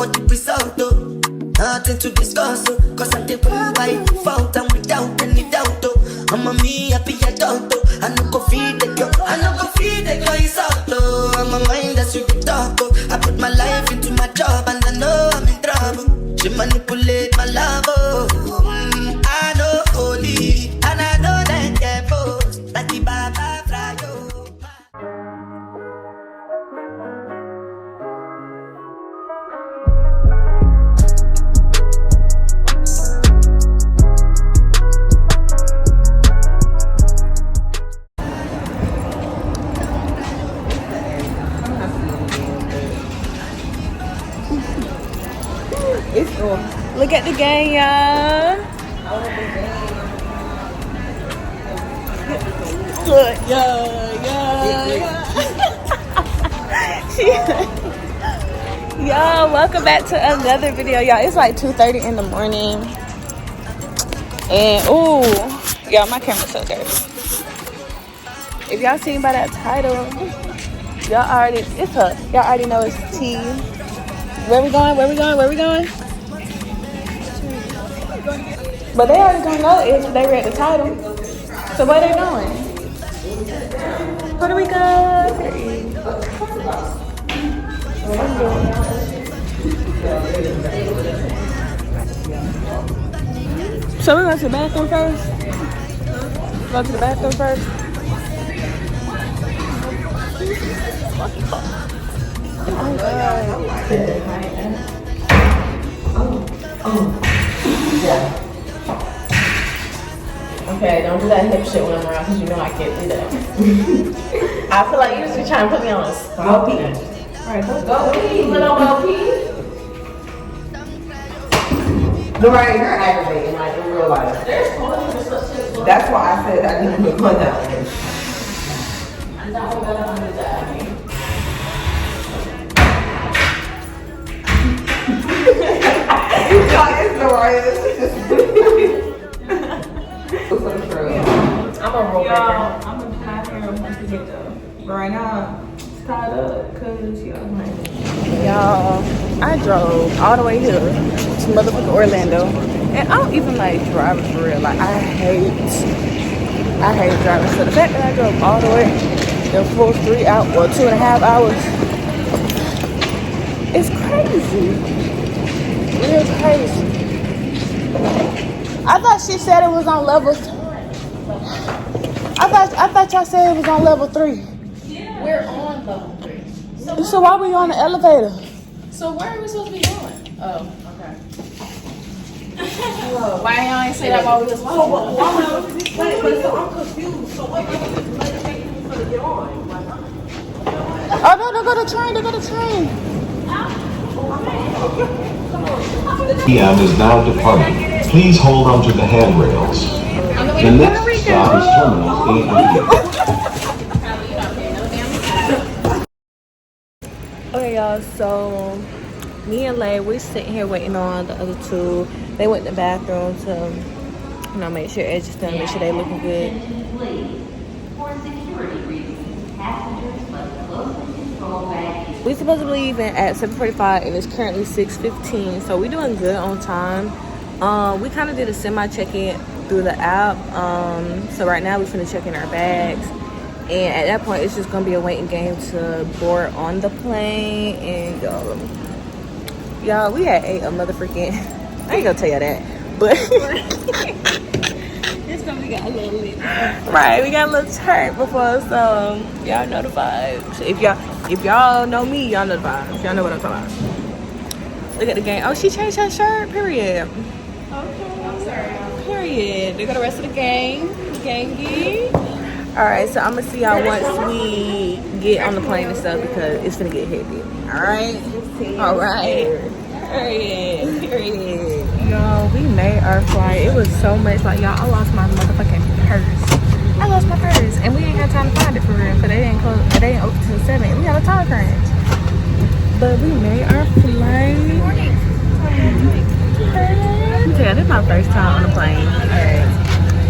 for the result, oh. Nothing to discuss, oh. Cause I did what I found and without any doubt, oh. I'm a me happy adult, oh. I no go feed the girl, I no go feed the girl, it's out, oh. I'm a mind that's with the talk, oh. I put my life into my job and I know I'm in trouble. She manipulate my love, oh. I know holy, and I know that careful. Like the Baba Fry, oh. It's cool. Look at the game, y'all. Look, y'all, welcome back to another video, y'all. It's like 2:30 in the morning. And, ooh, y'all, my camera's so dirty. If y'all seen by that title, y'all already know it's tea. Where we going? But they already gonna know if they read the title. So where they going? Puerto Rico. So we're going to the bathroom first? Go to the bathroom first? Oh God. Yeah. Okay, don't do that hip shit when I'm around because you know I can't do that. I feel like you're just trying to put me on a spot. Alright, go pee. Put on my pee. Right, you're aggravating, like in real life. That's why I said I didn't put one out. I'm not gonna do that. I'm a roll back. I'm gonna tie hair once we get there. But right now, it's tied up because y'all, I drove all the way here to motherfucking Orlando. And I don't even like driving for real. Like, I hate driving. So the fact that I drove all the way the full 3 hours, or 2.5 hours, it's crazy. Real crazy. I thought she said it was on level. I thought y'all said it was on level 3. Yeah. We're on level 3. So why were you on the elevator? So where are we supposed to be going? Oh, okay. Why y'all ain't say that while we was walking? So I'm confused. So what is taking to get on? Oh no, they go to train. PM is now departing. Please hold on to the handrails. The next stop is Terminal 8. Okay, y'all. So me and Lay, we're sitting here waiting on the other two. They went to the bathroom to, make sure edges done, make sure they looking good. For security reasons, passengers must closely control baggage. We're supposed to be leaving at 7:45 and it's currently 6:15, so we're doing good on time. We kind of did a semi check-in through the app. So right now we're finna check in our bags, and at that point it's just gonna be a waiting game to board on the plane. And y'all, we had ate a motherfucking, I ain't gonna tell you that, but it's gonna be got a little lit. Right, we got a little turn before, so y'all know the vibes. If y'all know me, y'all know the vibes. Y'all know what I'm talking about. Look at the game. Oh, she changed her shirt, period. Okay, I'm sorry. Period. They got the rest of the gang. Gangy. Alright, so I'm gonna see y'all once we get on the plane and stuff because it's gonna get heavy. Alright? Alright. Period. Y'all, we made our flight. It was so much like, y'all, I lost my motherfucking purse. I lost my purse and we ain't had time to find it for real because they didn't open till 7. We had a time crunch. But we made our flight. Good morning. Yeah, this is my first time on the plane.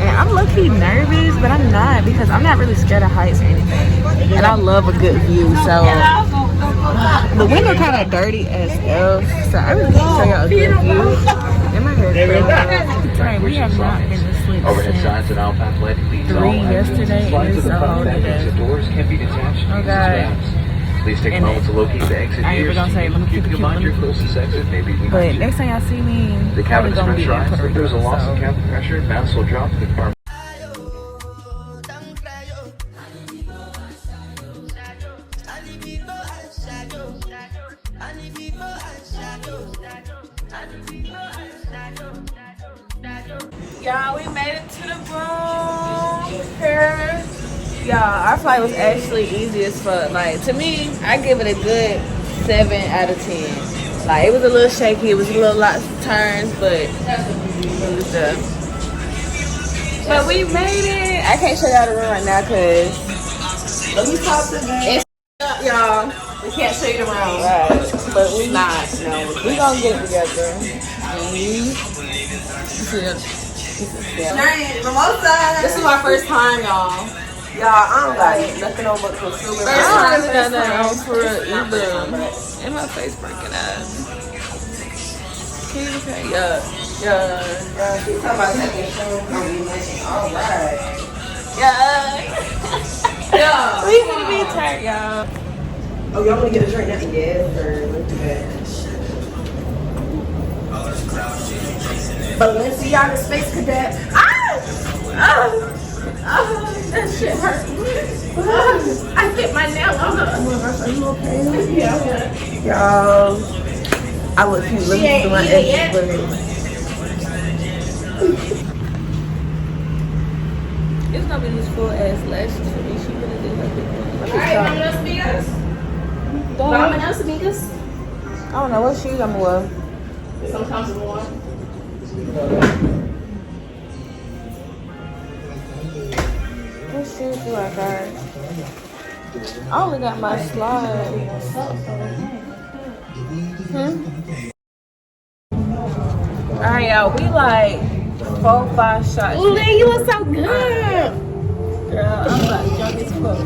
And I'm low-key nervous, but I'm not because I'm not really scared of heights or anything. And I love a good view, so The window kind of dirty as hell, so I really can't show y'all a good view. In my hair, right, we have not been to sleep since 3 yesterday, and it's a whole day. Doors can be detached. Oh God. Please take a moment to locate the exit. I ain't even gonna say, let me keep it cute. Your closest exit, maybe. But next time y'all see me, The probably cabin is gonna be in pressurized. Puerto If there's a Rico, loss so. of cabin pressure, mass will drop. The car. Y'all, we made it to the room here. Y'all, our flight was actually easy as fuck. Like, to me, I give it a good 7 out of 10. Like, it was a little shaky, it was a little lots of turns, but it was done. But we made it. I can't show y'all the room right now because it's up, y'all. We can't show you the room. Right. But we not. No, we gonna get it together. This is my first time, y'all. Y'all, I don't got nothing on but consumer. I don't really got nothing on for real either. And my face breaking out. Can you say yeah? She's talking about taking shows on me. All right. Yeah. We need to be tight, y'all. Oh, y'all want to get a drink now? Yes, sir. Let's do that. Balenciaga Space Cadet. That shit hurt. I hit my nail on the. Are you okay? Yeah. Y'all, I would keep looking through my exes, but It's gonna be these full ass lashes for me. She gonna do like it. Alright, vámonos, amigas. Vámonos, amigas. I don't know what shoes I'm wearing. Some comfortable one. What shoes do I got? I only got my slide. Alright, y'all. We like 4-5 shots. Ooh, man, you look so good. Girl, I'm like drunk as fuck.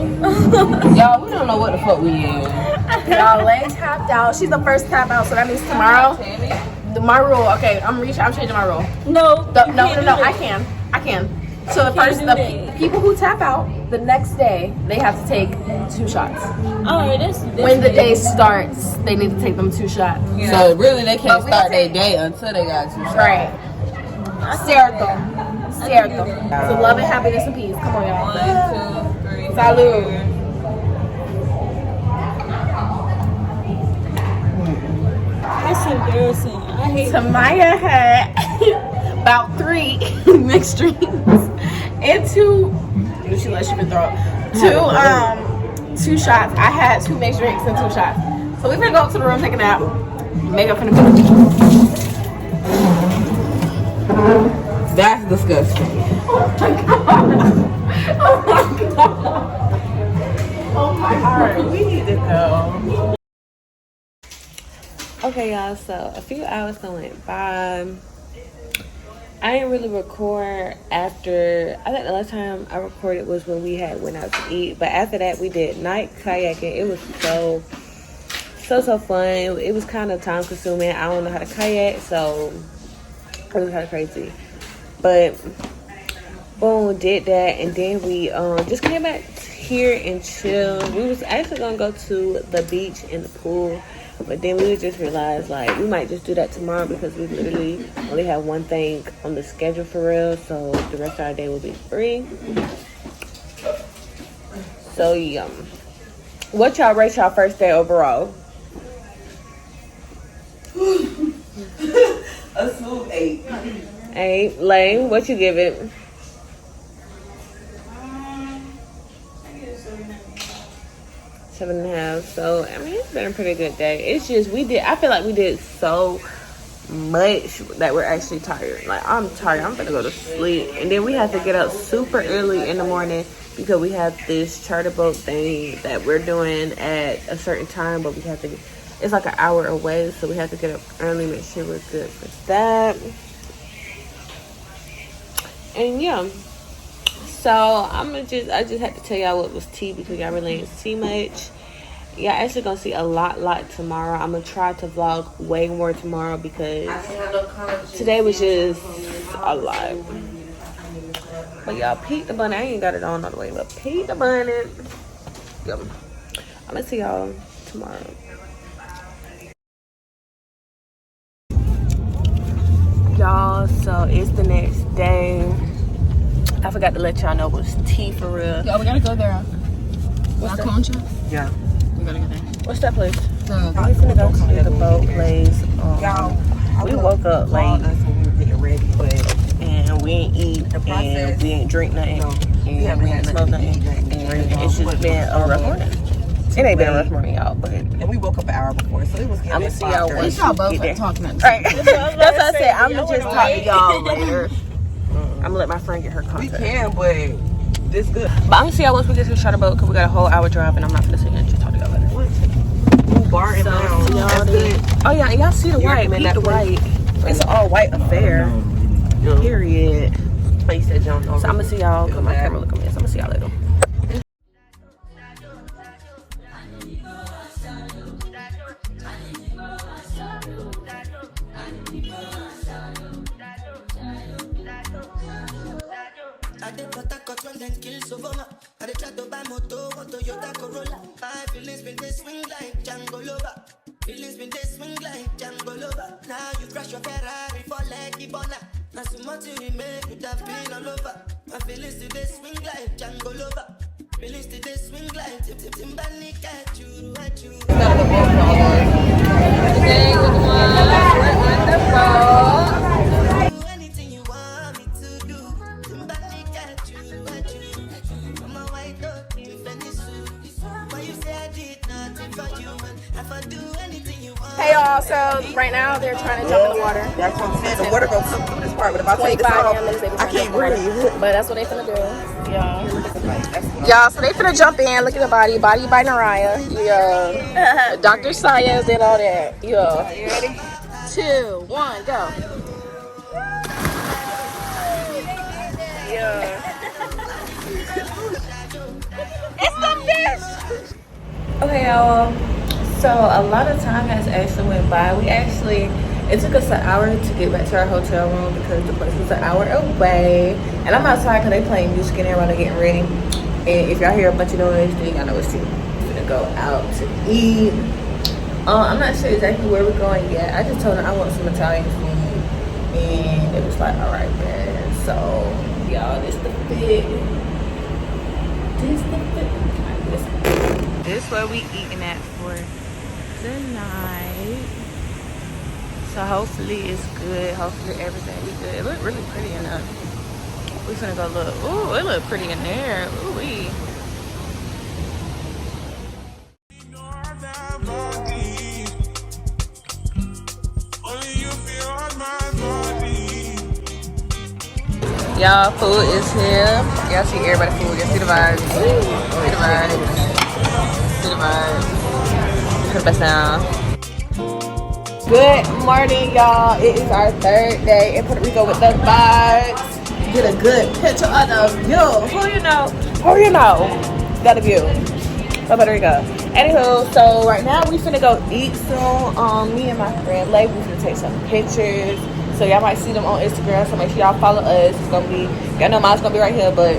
y'all, we don't know what the fuck we in. Y'all, Lay tapped out. She's the first tap out, so that means tomorrow. My rule. Okay, I'm changing my rule. No, No. I can. So the people who tap out the next day, they have to take 2 shots. Oh, this When the day starts, they need to take them 2 shots. Yeah. So really, they can't start their day until they got 2 shots. Right. Cierto. So love and happiness and peace. Come on, y'all. 1, 2, 3. Salud. That's embarrassing. I hate Tamaya had about 3 mixed drinks and 2. She let you throw up. 2 shots. I had 2 mixed drinks and 2 shots. So we're gonna go up to the room, take a nap, make up for the food. That's disgusting. Oh my god. We need to go. Okay, y'all, so a few hours went by. I didn't really record after. I think the last time I recorded was when we went out to eat. But after that, we did night kayaking. It was so fun. It was kind of time consuming. I don't know how to kayak, so it was kind of crazy. But boom, did that, and then we just came back here and chill. We was actually gonna go to the beach and the pool. But then we just realized, like, we might just do that tomorrow because we literally only have one thing on the schedule for real. So the rest of our day will be free. So, what y'all rate y'all first day overall? A smooth 8. 8. Lane, what you give it? 7.5. So I mean, it's been a pretty good day. It's just I feel like we did so much that we're actually tired. Like, I'm tired. I'm gonna go to sleep, and then we have to get up super early in the morning because we have this charter boat thing that we're doing at a certain time, but we have to. It's like an hour away, so we have to get up early, make sure we're good for that. And yeah. So I just had to tell y'all what was tea because y'all really ain't see much. yeah, actually gonna see a lot tomorrow. I'm gonna try to vlog way more tomorrow because today was just a lot. But y'all, peek the bunny. I ain't got it on all the way, but peek the bunny. Yep. I'm gonna see y'all tomorrow. Y'all, so it's the next day. I forgot to let y'all know it was tea for real. Yeah, we gotta go there. What's that? Concha? Yeah. We gotta go there. What's that place? The We finna go to the boat place. We woke up late Us when we were getting ready, but and we ain't eat and we ain't drink nothing and we ain't smoke nothing. And it's just been a rough morning. It ain't been a rough morning, y'all, but and we woke up an hour before, so it was getting. I'm gonna see y'all once y'all we both get there. talking. Right. That's what I said. I'm gonna just talk to y'all later. I'm gonna let my friend get her contact. We can, but this good. But I'm gonna see y'all once we get to the shuttle boat because we got a whole hour drive and I'm not gonna sit here and just talk to y'all later. Ooh, bar and lounge. That's good. Oh yeah, and y'all see the white. Peep the white. It's an all white affair. Period. But you said you don't know. So I'm gonna see y'all. Cause my camera look at me. So I'm gonna see y'all later. I did what I got when then kill Sovoma. I did try to buy moto, one Toyota Corolla. My feelings been they swing like Django Lover. Feelings been they swing like Django Lover. Now you crash your Ferrari for like Ibona. Now so much you make you have been all over. My feelings today swing like Django Lover. Feelings today swing like Timbani at you. Today with one, we're on the boat. Do anything you want me to do. Timbani at you. I'm a white dog in Venice. Why you say I did nothing for you? And if I do anything you want. Hey y'all, so right now they're trying to jump in the water. That's what I'm saying. The water gonna come through this part, but if I take this 25 off, minutes they I can't breathe. But that's what they finna do. Y'all, so they finna jump in. Look at the body by Naraya. Yeah. Dr. Science and all that. Yeah. You ready? 2, 1, go. Yeah. It's the fish. Okay, y'all. So a lot of time has actually went by. It took us an hour to get back to our hotel room because the place was an hour away. And I'm outside because they playing music and everybody getting ready. And if y'all hear a bunch of noise, then y'all know it's time. We're gonna go out to eat. I'm not sure exactly where we're going yet. I just told them I want some Italian food. And it was like, all right, man. So, y'all, this the fit. This where we eating at for tonight. So hopefully it's good. Hopefully everything be good. It look really pretty in there. We finna go look. Ooh, it look pretty in there. Ooh wee. Y'all, food is here. Y'all see everybody food. Y'all see the vibes. See the vibes. See the vibes. Put the best down. Good morning, y'all. It is our third day in Puerto Rico with the vibes. Get a good picture of the view. Who you know? Who you know? Got a view of Puerto Rico. Anywho, so right now we finna go eat soon. Me and my friend Leigh, we finna take some pictures. So y'all might see them on Instagram. So make sure y'all follow us. It's gonna be, y'all know mine's gonna be right here, but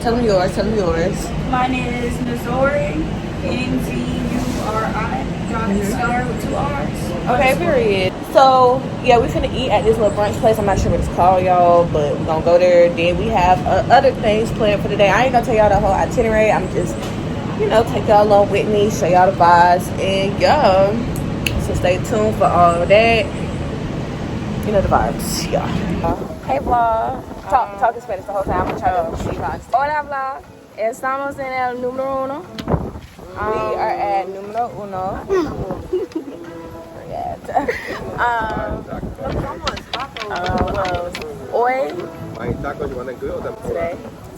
tell them yours. Tell them yours. Mine is Nzuri, Nzuri. Star with 2 R's. Okay, period. So yeah, we finna eat at this little brunch place. I'm not sure what it's called, y'all, but we're gonna go there. Then we have other things planned for today. I ain't gonna tell y'all the whole itinerary. I'm just, take y'all along with me, show y'all the vibes, and yeah. So stay tuned for all that. You know the vibes, yeah. Hey vlog. Talk in Spanish the whole time. I'm trying to see vibes. Hola vlog. Estamos en el número 1. We are at numero 1. Hoy.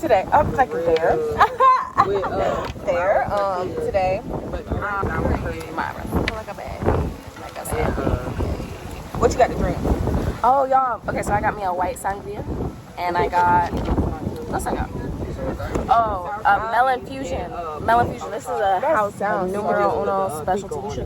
Today. I'm like there. Today. What you got to drink? Oh, y'all. Okay, so I got me a white sangria. And I got... What's I got? Oh, Melon Fusion. Melon Fusion. This is a house numero uno specialty.